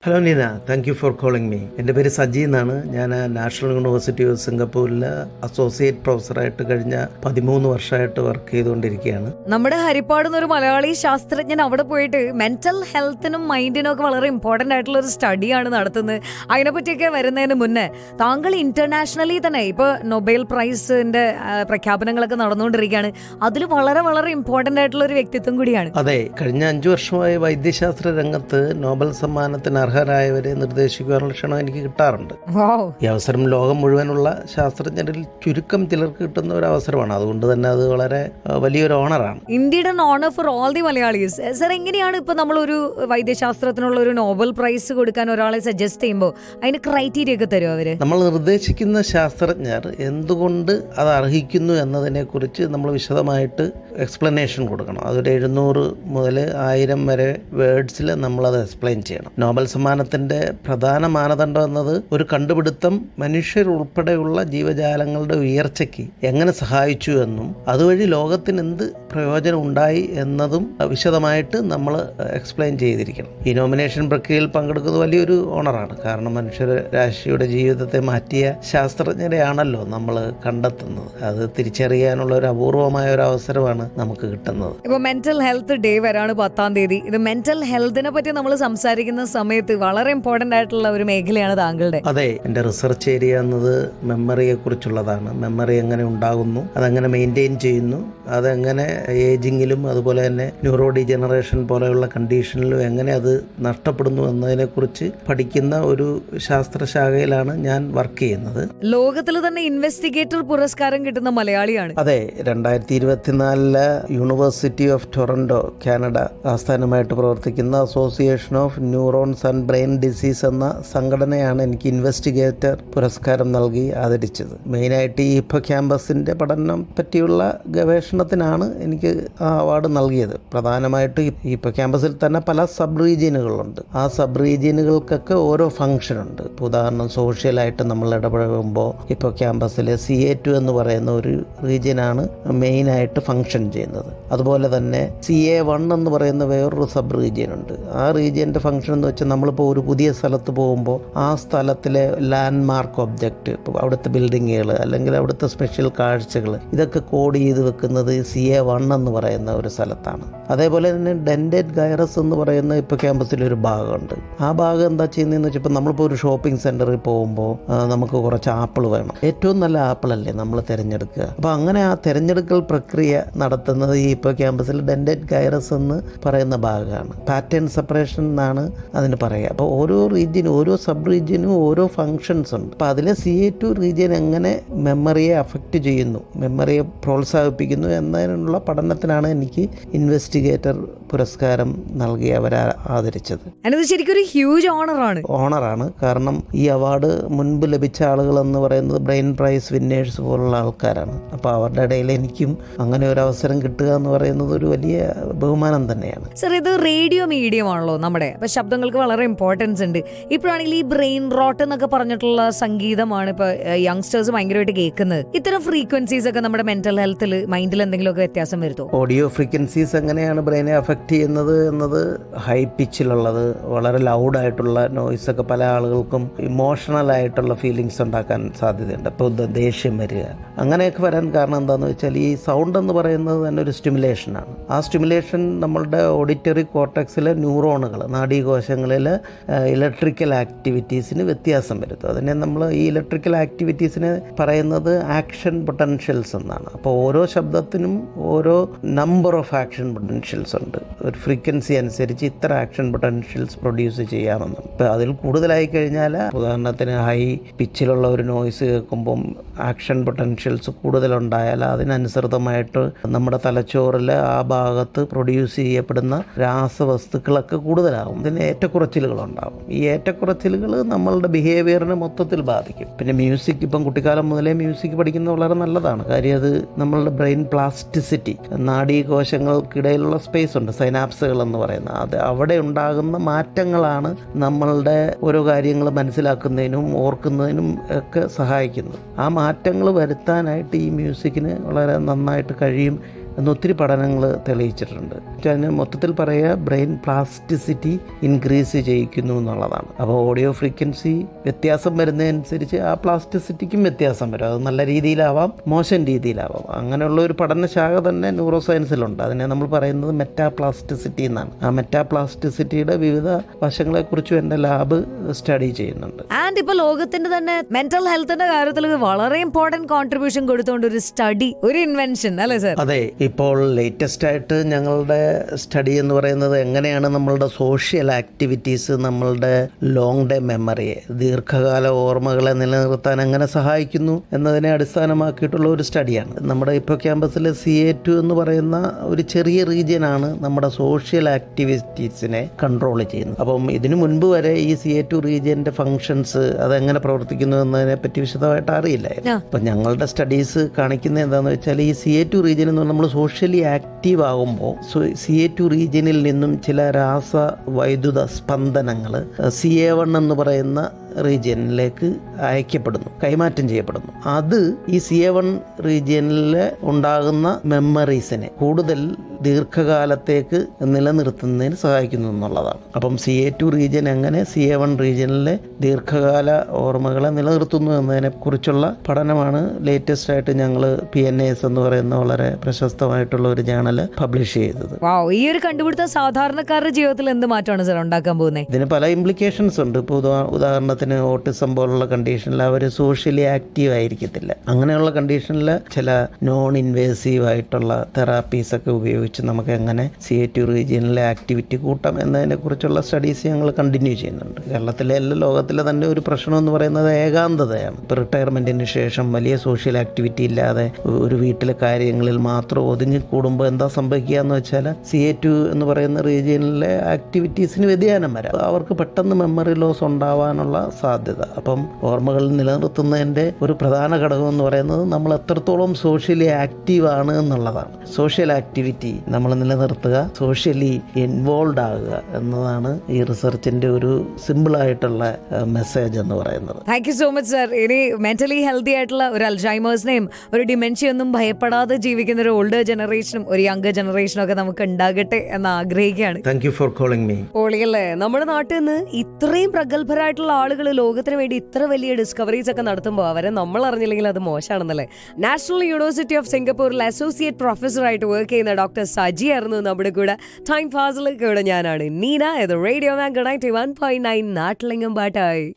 Hello Neena, thank you for calling me. എൻ്റെ പേര് സജി എന്നാണ്. ഞാൻ നാഷണൽ യൂണിവേഴ്സിറ്റി ഓഫ് സിംഗപ്പൂരിൽ അസോസിയേറ്റ് പ്രൊഫസറായിട്ട് കഴിഞ്ഞ 13 വർഷമായിട്ട് വർക്ക് ചെയ്തുകൊണ്ടിരിക്കുകയാണ്. നമ്മുടെ ഹരിപ്പാട് എന്നൊരു മലയാളി ശാസ്ത്രജ്ഞൻ അവിടെ പോയിട്ട് മെന്റൽ ഹെൽത്തിനും മൈൻഡിനും ഒക്കെ വളരെ ഇമ്പോർട്ടന്റ് ആയിട്ടുള്ള ഒരു സ്റ്റഡിയാണ് നടത്തുന്നത്. അതിനെപ്പറ്റിയൊക്കെ വരുന്നതിന് മുന്നേ താങ്കൾ ഇന്റർനാഷണലി തന്നെ ഇപ്പോൾ നൊബേൽ പ്രൈസിന്റെ പ്രഖ്യാപനങ്ങളൊക്കെ നടന്നുകൊണ്ടിരിക്കുകയാണ്. അതിൽ വളരെ വളരെ ഇമ്പോർട്ടന്റ് ആയിട്ടുള്ള ഒരു വ്യക്തിത്വം കൂടിയാണ്. അതെ, കഴിഞ്ഞ 5 വർഷമായി വൈദ്യശാസ്ത്ര രംഗത്ത് നോബൽ സമ്മാനത്തിന് അർഹരായവരെ നിർദ്ദേശിക്കുവാനുള്ള ക്ഷണം എനിക്ക് കിട്ടാറുണ്ട്. ഈ അവസരം ലോകം മുഴുവനുള്ള ശാസ്ത്രജ്ഞരിൽ ചുരുക്കം ചിലർക്ക് കിട്ടുന്ന ഒരു അവസരമാണ്. അതുകൊണ്ട് തന്നെ അത് വളരെ വലിയൊരു ഓണറാണ്. ഇന്ത്യയുടെ honour for all the Malayalis. Sir, എങ്ങനെയാണ് ഇപ്പൊ നമ്മളൊരു വൈദ്യശാസ്ത്രത്തിനുള്ള ഒരു നോബൽ പ്രൈസ് കൊടുക്കാൻ ഒരാളെ സജസ്റ്റ് ചെയ്യുമ്പോൾ അതിന് ക്രൈറ്റീരിയ ഒക്കെ തരുമോ അവര്? നമ്മൾ നിർദ്ദേശിക്കുന്ന ശാസ്ത്രജ്ഞർ എന്തുകൊണ്ട് അത് അർഹിക്കുന്നു എന്നതിനെ കുറിച്ച് നമ്മൾ വിശദമായിട്ട് എക്സ്പ്ലനേഷൻ കൊടുക്കണം. അതൊരു 700 മുതൽ 1000 വരെ വേർഡ്സിൽ നമ്മളത് എക്സ്പ്ലെയിൻ ചെയ്യണം. നോബൽ സമ്മാനത്തിൻ്റെ പ്രധാന മാനദണ്ഡം എന്നത് ഒരു കണ്ടുപിടുത്തം മനുഷ്യരുൾപ്പെടെയുള്ള ജീവജാലങ്ങളുടെ ഉയർച്ചയ്ക്ക് എങ്ങനെ സഹായിച്ചു എന്നും അതുവഴി ലോകത്തിന് എന്ത് പ്രയോജനം ഉണ്ടായി എന്നതും വിശദമായിട്ട് നമ്മൾ എക്സ്പ്ലെയിൻ ചെയ്തിരിക്കണം. ഈ നോമിനേഷൻ പ്രക്രിയയിൽ പങ്കെടുക്കുന്നത് വലിയൊരു ഓണറാണ്. കാരണം മനുഷ്യരാശിയുടെ ജീവിതത്തെ മാറ്റിയ ശാസ്ത്രജ്ഞരെയാണല്ലോ നമ്മൾ കണ്ടെത്തുന്നത്. അത് തിരിച്ചറിയാനുള്ള ഒരു അപൂർവമായ ഒരു അവസരമാണ് നമുക്ക് കിട്ടുന്നത്. ഇപ്പോൾ മെന്റൽ ഹെൽത്ത് ഡേ വരാണ് 10-ാം തീയതി. ഇത് മെന്റൽ ഹെൽത്തിനെ പറ്റി നമ്മൾ സംസാരിക്കുന്ന സമയത്ത് വളരെ ഇമ്പോർട്ടന്റ് ആയിട്ടുള്ള ഒരു മേഖലയാണ് താങ്കളുടെ. അതെ, എൻ്റെ റിസർച്ച് ഏരിയ എന്നത് മെമ്മറിയെ കുറിച്ചുള്ളതാണ്. മെമ്മറി എങ്ങനെ ഉണ്ടാകുന്നു, അതെങ്ങനെ മെയിൻറ്റെയിൻ ചെയ്യുന്നു, അതെങ്ങനെ ഏജിങ്ങിലും അതുപോലെ തന്നെ ന്യൂറോ ഡിജനറേഷൻ പോലെയുള്ള കണ്ടീഷനിലും എങ്ങനെ അത് നഷ്ടപ്പെടുന്നു എന്നതിനെക്കുറിച്ച് പഠിക്കുന്ന ഒരു ശാസ്ത്രശാഖയിലാണ് ഞാൻ വർക്ക് ചെയ്യുന്നത്. ലോകത്തിൽ തന്നെ ഇൻവെസ്റ്റിഗേറ്റർ പുരസ്കാരം കിട്ടുന്ന മലയാളിയാണ്. അതെ, 2024 യൂണിവേഴ്സിറ്റി ഓഫ് ടൊറന്റോ, കാനഡ ആസ്ഥാനമായിട്ട് പ്രവർത്തിക്കുന്ന association of neurons and brain disease എന്ന സംഘടനയാണ് എനിക്ക് ഇൻവെസ്റ്റിഗേറ്റർ പുരസ്കാരം നൽകി ആദരിച്ചത്. മെയിനായിട്ട് ഈ ഹിപ്പോകാമ്പസിൻ്റെ പഠനം പറ്റിയുള്ള ഗവേഷണത്തിനാണ് എനിക്ക് ആ അവാർഡ് നൽകിയത്. പ്രധാനമായിട്ട് ഹിപ്പോകാമ്പസിൽ തന്നെ പല സബ് റീജിയനുകളുണ്ട്. ആ സബ് റീജിയനുകൾക്കൊക്കെ ഓരോ ഫംഗ്ഷനുണ്ട്. ഉദാഹരണം, സോഷ്യലായിട്ട് നമ്മൾ ഇടപഴകുമ്പോൾ ഹിപ്പോകാമ്പസിലെ CA2 എന്ന് പറയുന്ന ഒരു റീജിയനാണ് മെയിനായിട്ട് ഫംഗ്ഷൻ ചെയ്യുന്നത്. അതുപോലെ തന്നെ CA1 എന്ന് പറയുന്ന വേറൊരു സബ് റീജിയൻ ഉണ്ട്. ആ റീജിയൻ്റെ ഫംഗ്ഷൻ എന്ന് വെച്ചാൽ നമ്മളിപ്പോൾ ഒരു പുതിയ സ്ഥലത്ത് പോകുമ്പോൾ ആ സ്ഥലത്തിലെ ലാൻഡ്മാർക്ക് ഒബ്ജക്റ്റ്, ഇപ്പോൾ അവിടുത്തെ ബിൽഡിങ്ങുകൾ അല്ലെങ്കിൽ അവിടുത്തെ സ്പെഷ്യൽ കാഴ്ചകൾ, ഇതൊക്കെ കോഡ് ചെയ്ത് വെക്കുന്നത് CA1 എന്ന് പറയുന്ന ഒരു സ്ഥലത്താണ്. അതേപോലെ തന്നെ ഡെൻഡേറ്റ് ഗൈറസ് എന്ന് പറയുന്ന ഇപ്പോൾ ക്യാമ്പസിലൊരു ഭാഗമുണ്ട്. ആ ഭാഗം എന്താ ചെയ്യുന്നതെന്ന് വെച്ചാൽ, ഇപ്പോൾ നമ്മളിപ്പോൾ ഒരു ഷോപ്പിംഗ് സെൻറ്ററിൽ പോകുമ്പോൾ നമുക്ക് കുറച്ച് ആപ്പിൾ വേണം. ഏറ്റവും നല്ല ആപ്പിളല്ലേ നമ്മൾ തിരഞ്ഞെടുക്കുക. അപ്പോൾ അങ്ങനെ ആ തിരഞ്ഞെടുക്കൽ പ്രക്രിയ നടത്തുന്നത് ഈ ഇപ്പോൾ ക്യാമ്പസിൽ ഡെൻഡേറ്റ് ഗൈറസ് എന്ന് പറയുന്ന ഭാഗമാണ്. പാറ്റേൺ സെപ്പറേഷൻ എന്നാണ് അതിന് പറയുക. അപ്പോൾ ഓരോ റീജിയനും, ഓരോ സബ് റീജിയനും ഓരോ ഫങ്ഷൻസ് ഉണ്ട്. അപ്പോൾ അതിലെ CA2 റീജിയൻ എങ്ങനെ മെമ്മറിയെ അഫക്റ്റ് ചെയ്യുന്നു, മെമ്മറിയെ പ്രോത്സാഹിപ്പിക്കുന്നു എന്നതിനുള്ള പഠനത്തിനാണ് എനിക്ക് ഇൻവെസ്റ്റിഗേറ്റർ പുരസ്കാരം നൽകി അവരെ ആദരിച്ചത്. ശരിക്കും ഒരു ഹ്യൂജ് ഓണറാണ്. കാരണം ഈ അവാർഡ് മുൻപ് ലഭിച്ച ആളുകൾ എന്ന് പറയുന്നത് ബ്രെയിൻ പ്രൈസ് വിന്നേഴ്സ് പോലുള്ള ആൾക്കാരാണ്. അപ്പോൾ അവരുടെ ഇടയിൽ എനിക്കും അങ്ങനെ ഒരു അവസരം കിട്ടുക എന്ന് പറയുന്നത് ഒരു വലിയ ബഹുമാനം തന്നെയാണ്. സർ, ഇത് റേഡിയോ മീഡിയം ആണല്ലോ നമ്മുടെ. അപ്പോൾ ശബ്ദങ്ങൾക്ക് വളരെ ഇമ്പോർട്ടൻസ് ഉണ്ട്. ഇപ്പോഴാണെങ്കിൽ ഈ ബ്രെയിൻ റോട്ട് എന്നൊക്കെ പറഞ്ഞിട്ടുള്ള സംഗീതമാണ് ഇപ്പോൾ യങ്സ്റ്റേഴ്സ് ഭയങ്കരമായിട്ട് കേൾക്കുന്നത്. ഇത്തരം ഫ്രീക്വൻസീസ് ഒക്കെ നമ്മുടെ മെന്റൽ ഹെൽത്തിൽ, മൈൻഡിൽ എന്തെങ്കിലുമൊക്കെ വ്യത്യാസം വരുത്തുമോ? ഓഡിയോ ഫ്രീക്വൻസീസ് എങ്ങനെയാണ് ബ്രെയിനെ അഫക്റ്റ് ചെയ്യുന്നത് എന്നത്, ഹൈ പിച്ചിലുള്ളത്, വളരെ ലൗഡായിട്ടുള്ള നോയ്സൊക്കെ പല ആളുകൾക്കും ഇമോഷണൽ ആയിട്ടുള്ള ഫീലിങ്സ് ഉണ്ടാക്കാൻ സാധ്യതയുണ്ട്. ഇപ്പോൾ ദേഷ്യം വരിക, അങ്ങനെയൊക്കെ വരാൻ കാരണം എന്താണെന്ന് വെച്ചാൽ ഈ സൗണ്ട് എന്ന് പറയുന്നത് തന്നെ ഒരു സ്റ്റിമുലേഷനാണ്. ആ സ്റ്റിമുലേഷൻ നമ്മളുടെ ഓഡിറ്ററി കോർട്ടക്സിലെ ന്യൂറോണുകൾ, നാഡീകോശങ്ങളിലെ ഇലക്ട്രിക്കൽ ആക്ടിവിറ്റീസിന് വ്യത്യാസം വരുത്തും. അതിനെ നമ്മൾ ഈ ഇലക്ട്രിക്കൽ ആക്ടിവിറ്റീസിനെ പറയുന്നത് ആക്ഷൻ പൊട്ടൻഷ്യൽസ് എന്നാണ്. അപ്പോൾ ഓരോ ശബ്ദത്തിനും ഓരോ നമ്പർ ഓഫ് ആക്ഷൻ പൊട്ടൻഷ്യൽസ് ഉണ്ട്. ഒരു ഫ്രീക്വൻസി അനുസരിച്ച് ഇത്ര ആക്ഷൻ പൊട്ടൻഷ്യൽസ് പ്രൊഡ്യൂസ് ചെയ്യാമെന്ന്. ഇപ്പോൾ അതിൽ കൂടുതലായി കഴിഞ്ഞാൽ, ഉദാഹരണത്തിന് ഹൈ പിച്ചിലുള്ള ഒരു നോയ്സ് കേൾക്കുമ്പം ആക്ഷൻ പൊട്ടൻഷ്യൽസ് കൂടുതലുണ്ടായാൽ അതിനനുസൃതമായിട്ട് നമ്മുടെ തലച്ചോറിൽ ആ ഭാഗത്ത് പ്രൊഡ്യൂസ് ചെയ്യപ്പെടുന്ന രാസവസ്തുക്കളൊക്കെ കൂടുതലാകും. ഇതിന് ഏറ്റക്കുറച്ചിലുകളുണ്ടാകും. ഈ ഏറ്റക്കുറച്ചിലുകൾ നമ്മളുടെ ബിഹേവിയറിനെ മൊത്തത്തിൽ ബാധിക്കും. പിന്നെ മ്യൂസിക്, ഇപ്പം കുട്ടിക്കാലം മുതലേ മ്യൂസിക് പഠിക്കുന്നത് വളരെ നല്ലതാണ്. കാര്യം അത് നമ്മളുടെ ബ്രെയിൻ പ്ലാസ്റ്റിസിറ്റി, നാഡീകോശങ്ങൾക്കിടയിലുള്ള സ്പേസ് ഉണ്ട്, സൈനാപ്സുകൾ എന്ന് പറയുന്നത്, അത് അവിടെ ഉണ്ടാകുന്ന മാറ്റങ്ങളാണ് നമ്മളുടെ ഓരോ കാര്യങ്ങൾ മനസ്സിലാക്കുന്നതിനും ഓർക്കുന്നതിനും ഒക്കെ സഹായിക്കുന്നത്. ആ മാറ്റങ്ങൾ വരുത്താനായിട്ട് ഈ മ്യൂസിക്കിന് വളരെ നന്നായിട്ട് കഴിയും എന്ന് ഒത്തിരി പഠനങ്ങൾ തെളിയിച്ചിട്ടുണ്ട്. അതിന് മൊത്തത്തിൽ പറയുക ബ്രെയിൻ പ്ലാസ്റ്റിസിറ്റി ഇൻക്രീസ് ചെയ്യിക്കുന്നു എന്നുള്ളതാണ്. അപ്പോൾ ഓഡിയോ ഫ്രീക്വൻസി വ്യത്യാസം വരുന്നതനുസരിച്ച് ആ പ്ലാസ്റ്റിസിറ്റിക്കും വ്യത്യാസം വരും. അത് നല്ല രീതിയിലാവാം, മോശം രീതിയിലാവാം. അങ്ങനെയുള്ള ഒരു പഠനശാഖ തന്നെ ന്യൂറോ സയൻസിലുണ്ട്. അതിനെ നമ്മൾ പറയുന്നത് മെറ്റാപ്ലാസ്റ്റിസിറ്റി എന്നാണ്. ആ മെറ്റാപ്ലാസ്റ്റിസിറ്റിയുടെ വിവിധ വശങ്ങളെക്കുറിച്ചും എൻ്റെ ലാബ് സ്റ്റഡി ചെയ്യുന്നുണ്ട്. ആൻഡ് ഇപ്പോൾ ലോകത്തിന്റെ തന്നെ മെന്റൽ ഹെൽത്തിന്റെ കാര്യത്തിൽ വളരെ ഇമ്പോർട്ടന്റ് കോൺട്രിബ്യൂഷൻ കൊടുത്തുകൊണ്ട് ഒരു സ്റ്റഡി, ഒരു ഇൻവെൻഷൻ അല്ലേ സർ? അതെ, ഇപ്പോൾ ലേറ്റസ്റ്റ് ആയിട്ട് ഞങ്ങളുടെ സ്റ്റഡി എന്ന് പറയുന്നത് എങ്ങനെയാണ് നമ്മളുടെ സോഷ്യൽ ആക്ടിവിറ്റീസ് നമ്മളുടെ ലോങ് ഡേ മെമ്മറിയെ, ദീർഘകാല ഓർമ്മകളെ നിലനിർത്താൻ എങ്ങനെ സഹായിക്കുന്നു എന്നതിനെ അടിസ്ഥാനമാക്കിയിട്ടുള്ള ഒരു സ്റ്റഡിയാണ്. നമ്മുടെ ഇപ്പോൾ ക്യാമ്പസിലെ CA2 എന്ന് പറയുന്ന ഒരു ചെറിയ റീജിയനാണ് നമ്മുടെ സോഷ്യൽ ആക്ടിവിറ്റീസിനെ കൺട്രോൾ ചെയ്യുന്നത്. അപ്പം ഇതിനു മുൻപ് വരെ ഈ CA2 റീജിയന്റെ ഫങ്ഷൻസ് അതെങ്ങനെ പ്രവർത്തിക്കുന്നു എന്നതിനെ പറ്റി വിശദമായിട്ട് അറിയില്ലായിരുന്നു. അപ്പം ഞങ്ങളുടെ സ്റ്റഡീസ് കാണിക്കുന്നത് എന്താണെന്ന് വെച്ചാൽ ഈ CA2 റീജിയൻ എന്ന് പറഞ്ഞാൽ നമ്മൾ സോഷ്യലി ആക്റ്റീവ് ആകുമ്പോൾ CA2 റീജിയനിൽ നിന്നും ചില വൈദ്യുത സ്പന്ദനങ്ങൾ CA1 എന്ന് പറയുന്ന റീജിയനിലേക്ക് അയക്കപ്പെടുന്നു, കൈമാറ്റം ചെയ്യപ്പെടുന്നു. അത് ഈ CA1 റീജിയനിൽ ഉണ്ടാകുന്ന മെമ്മറീസിനെ കൂടുതൽ ദീർഘകാലത്തേക്ക് നിലനിർത്തുന്നതിന് സഹായിക്കുന്നു എന്നുള്ളതാണ്. അപ്പം CA2 റീജിയൻ എങ്ങനെ CA1 റീജിയനിലെ ദീർഘകാല ഓർമ്മകളെ നിലനിർത്തുന്നു എന്നതിനെ കുറിച്ചുള്ള പഠനമാണ് ലേറ്റസ്റ്റ് ആയിട്ട് ഞങ്ങൾ PNAS എന്ന് പറയുന്ന വളരെ പ്രശസ്തമായിട്ടുള്ള ഒരു ജേണൽ പബ്ലിഷ് ചെയ്തത്. ഈ ഒരു കണ്ടുപിടുത്തം സാധാരണക്കാരുടെ ജീവിതത്തിൽ എന്ത് മാറ്റമാണ് സാർ ഉണ്ടാക്കാൻ പോകുന്നത്? ഇതിന് പല ഇംപ്ലിക്കേഷൻസ് ഉണ്ട്. ഇപ്പോൾ ഉദാഹരണത്തിന് ഓട്ടിസം പോലുള്ള കണ്ടീഷനിൽ അവർ സോഷ്യലി ആക്റ്റീവ് ആയിരിക്കത്തില്ല. അങ്ങനെയുള്ള കണ്ടീഷനിൽ ചില നോൺ ഇൻവേസീവ് ആയിട്ടുള്ള തെറാപ്പീസ് ഒക്കെ ഉപയോഗിച്ച് നമുക്ക് എങ്ങനെ CA2 റീജിയനിലെ ആക്ടിവിറ്റി കൂട്ടാം എന്നതിനെക്കുറിച്ചുള്ള സ്റ്റഡീസ് ഞങ്ങൾ കണ്ടിന്യൂ ചെയ്യുന്നുണ്ട്. കേരളത്തിലെ അല്ല ലോകത്തിലെ തന്നെ ഒരു പ്രശ്നം എന്ന് പറയുന്നത് ഏകാന്തതയാണ്. ഇപ്പോൾ റിട്ടയർമെൻറ്റിന് ശേഷം വലിയ സോഷ്യൽ ആക്ടിവിറ്റി ഇല്ലാതെ ഒരു വീട്ടിലെ കാര്യങ്ങളിൽ മാത്രം ഒതുങ്ങി കൂടുമ്പോൾ എന്താ സംഭവിക്കുക എന്ന് വെച്ചാൽ CA2 എന്ന് പറയുന്ന റീജിയനിലെ ആക്ടിവിറ്റീസിന് വ്യതിയാനം വരാം. അവർക്ക് പെട്ടെന്ന് മെമ്മറി ലോസ് ഉണ്ടാവാനുള്ള സാധ്യത. അപ്പം ഓർമ്മകൾ നിലനിർത്തുന്നതിൻ്റെ ഒരു പ്രധാന ഘടകം എന്ന് പറയുന്നത് നമ്മൾ എത്രത്തോളം സോഷ്യലി ആക്റ്റീവ് ആണ് എന്നുള്ളതാണ്. സോഷ്യൽ ആക്ടിവിറ്റി നമ്മൾ നിലനിർത്തുക, സോഷ്യലി ഇൻവോൾവ് ആകുക എന്നതാണ് ഈ റിസർച്ചിൻ്റെ ഒരു സിമ്പിളായിട്ടുള്ള മെസ്സേജ് എന്ന് പറയുന്നത്. Thank you so much sir. ഇനി മെന്റലി ഹെൽത്തി ആയിട്ടുള്ള ഒരു അൽസൈമേഴ്സിനെയും ഒരു ഡിമെൻഷ്യയൊന്നും ഭയപ്പെടാതെ ജീവിക്കുന്ന ഒരു ഓൾഡർ ജനറേഷനും ഒരു യങ്ങർ ജനറേഷനും ഒക്കെ നമുക്ക് ഉണ്ടാകട്ടെ എന്ന് ആഗ്രഹിക്കുകയാണ്. Thank you for calling me. പൊളിയല്ലേ, നമ്മുടെ നാട്ടിൽ നിന്ന് ഇത്രയും പ്രഗത്ഭരായിട്ടുള്ള ആളുകൾ ലോകത്തിന് വേണ്ടി ഇത്ര വലിയ ഡിസ്കവറീസ് ഒക്കെ നടത്തുമ്പോൾ അവരെ നമ്മൾ അറിഞ്ഞില്ലെങ്കിൽ അത് മോശമാണെന്നല്ലേ. നാഷണൽ യൂണിവേഴ്സിറ്റി ഓഫ് സിംഗപ്പൂരിൽ അസോസിയേറ്റ് പ്രൊഫസറായിട്ട് വർക്ക് ചെയ്യുന്ന ഡോക്ടർ സജി ആയിരുന്നു നമ്മുടെ കൂടെ. ടൈം ഫാസിലേക്ക് കൂടെ ഞാനാണ് നീന. ഇത് റേഡിയോ മാൻ 91.9 നാട്ടിലെങ്കും പാട്ടായി.